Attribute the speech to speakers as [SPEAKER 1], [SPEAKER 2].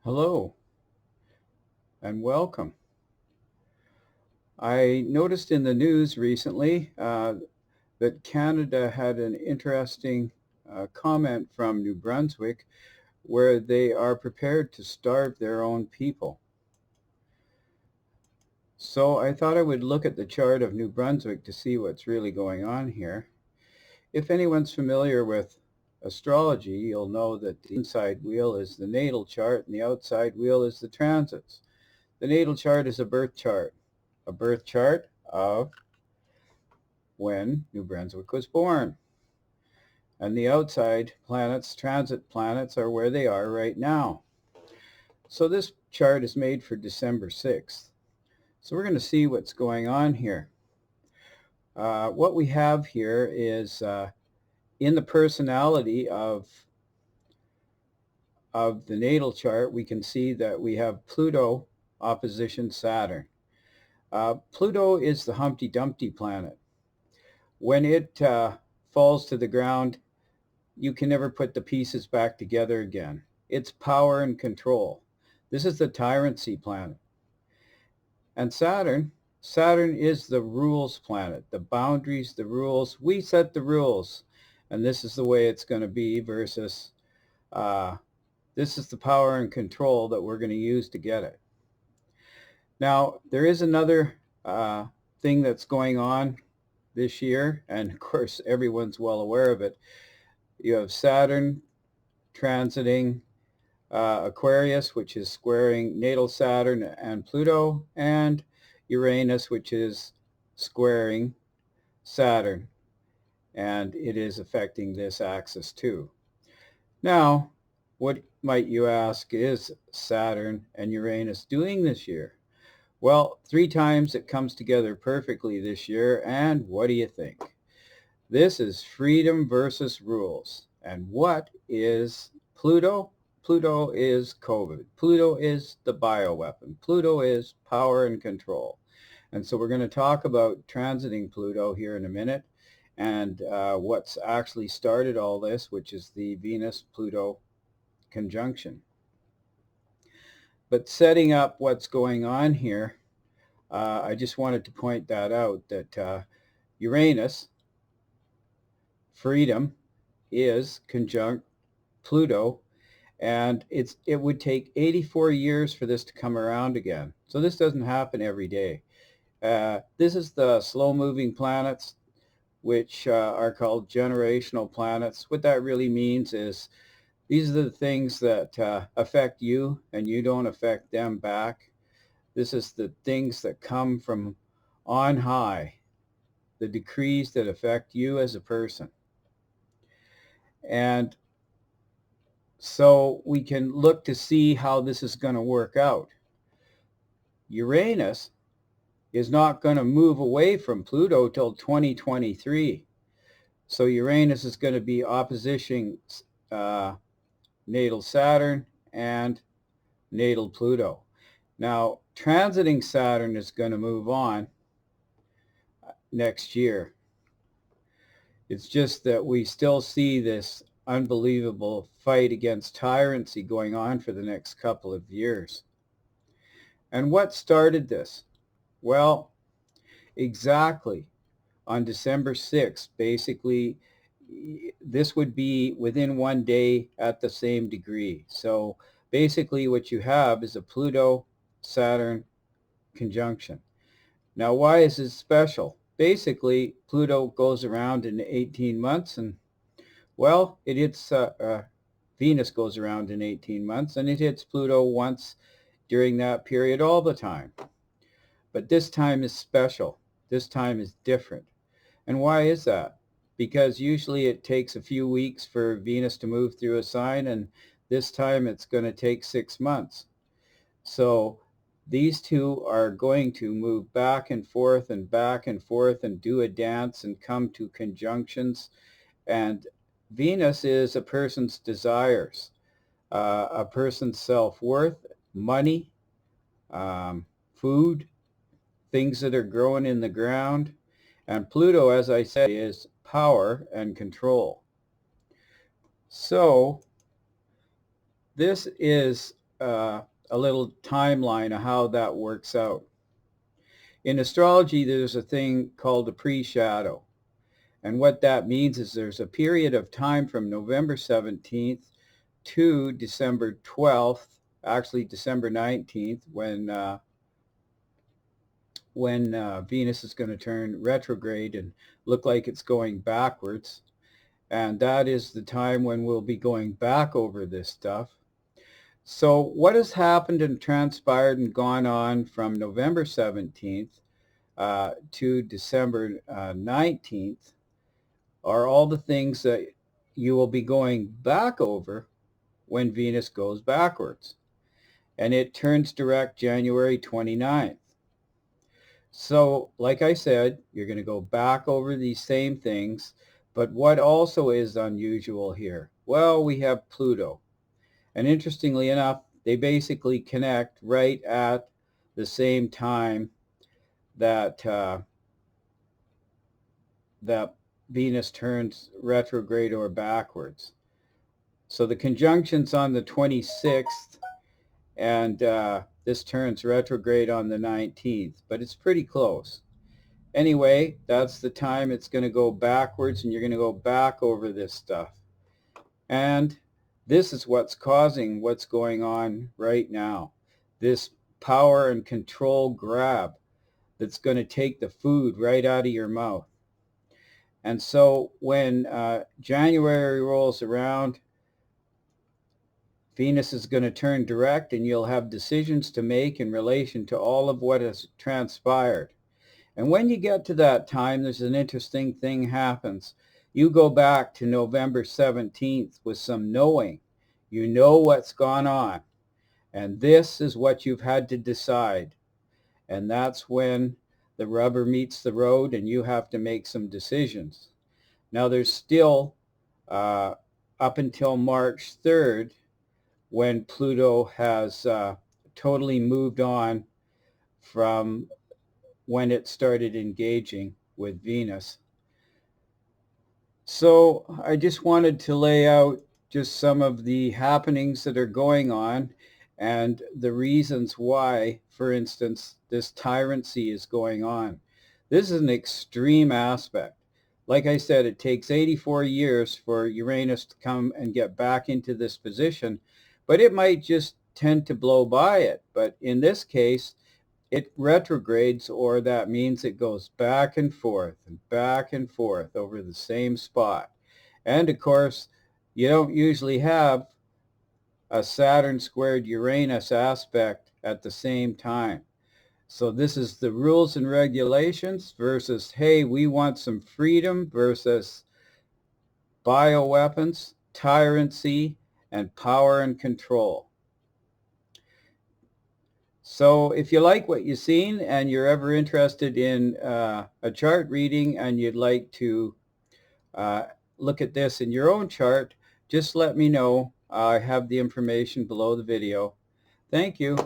[SPEAKER 1] Hello and welcome. I noticed in the news recently that Canada had an interesting comment from New Brunswick where they are prepared to starve their own people. So I thought I would look at the chart of New Brunswick to see what's really going on here. If anyone's familiar with astrology, you'll know that the inside wheel is the natal chart and the outside wheel is the transits. The natal chart is a birth chart of when New Brunswick was born. And the outside planets, transit planets, are where they are right now. So this chart is made for December 6th. So we're going to see what's going on here. What we have here is in the personality of the natal chart, we can see that we have Pluto opposition Saturn. Pluto is the Humpty Dumpty planet. When it falls to the ground, you can never put the pieces back together again. It's power and control. This is the tyranny planet. And Saturn is the rules planet, the boundaries, the rules. We set the rules, and this is the way it's going to be versus this is the power and control that we're going to use to get it. Now, there is another thing that's going on this year, and of course everyone's well aware of it. You have Saturn transiting Aquarius, which is squaring natal Saturn and Pluto, and Uranus, which is squaring Saturn, and it is affecting this axis too. Now, what might you ask is Saturn and Uranus doing this year? Well, 3 times it comes together perfectly this year, and what do you think? This is freedom versus rules. And what is Pluto? Pluto is COVID. Pluto is the bioweapon. Pluto is power and control. And so we're going to talk about transiting Pluto here in a minute and what's actually started all this, which is the Venus-Pluto conjunction. But setting up what's going on here, I just wanted to point that out, that Uranus, freedom, is conjunct Pluto, and it would take 84 years for this to come around again. So this doesn't happen every day. This is the slow-moving planets, which are called generational planets. What that really means is these are the things that affect you, and you don't affect them back. This is the things that come from on high, the decrees that affect you as a person. And so we can look to see how this is going to work out. Uranus is not going to move away from Pluto till 2023. So Uranus is going to be opposition natal Saturn and natal Pluto. Now, transiting Saturn is going to move on next year. It's just that we still see this unbelievable fight against tyranny going on for the next couple of years. And what started this? Well, exactly on December 6th, basically, this would be within 1 day at the same degree. So basically what you have is a Pluto-Saturn conjunction. Now, why is this special? Basically, Pluto goes around in 18 months, and well, it hits Venus goes around in 18 months, and it hits Pluto once during that period all the time. But this time is special. This time is different. And why is that? Because usually it takes a few weeks for Venus to move through a sign, and this time it's going to take 6 months. So these two are going to move back and forth and do a dance and come to conjunctions. And Venus is a person's desires, a person's self-worth, money, food, things that are growing in the ground. And Pluto, as I said, is power and control. So this is a little timeline of how that works out. In astrology, there's a thing called a pre-shadow. And what that means is there's a period of time from November 17th to December 12th, actually December 19th, when Venus is going to turn retrograde and look like it's going backwards. And that is the time when we'll be going back over this stuff. So what has happened and transpired and gone on from November 17th to December 19th are all the things that you will be going back over when Venus goes backwards. And it turns direct January 29th. So, like I said, you're going to go back over these same things. But what also is unusual here? Well, we have Pluto. And interestingly enough, they basically connect right at the same time that that Venus turns retrograde or backwards. So the conjunction's on the 26th, and this turns retrograde on the 19th, but it's pretty close. Anyway, that's the time it's going to go backwards, and you're going to go back over this stuff. And this is what's causing what's going on right now. This power and control grab that's going to take the food right out of your mouth. And so when January rolls around, Venus is going to turn direct, and you'll have decisions to make in relation to all of what has transpired. And when you get to that time, there's an interesting thing happens. You go back to November 17th with some knowing. You know what's gone on. And this is what you've had to decide. And that's when the rubber meets the road and you have to make some decisions. Now there's still up until March 3rd, when Pluto has totally moved on from when it started engaging with Venus. So I just wanted to lay out just some of the happenings that are going on and the reasons why, for instance, this tyrancy is going on. This is an extreme aspect. Like I said, it takes 84 years for Uranus to come and get back into this position, but it might just tend to blow by it. But in this case, it retrogrades, or that means it goes back and forth over the same spot. And of course, you don't usually have a Saturn squared Uranus aspect at the same time. So this is the rules and regulations versus, hey, we want some freedom, versus bioweapons, tyrancy, and power and control. So if you like what you've seen and you're ever interested in a chart reading and you'd like to look at this in your own chart, just let me know. I have the information below the video. Thank you.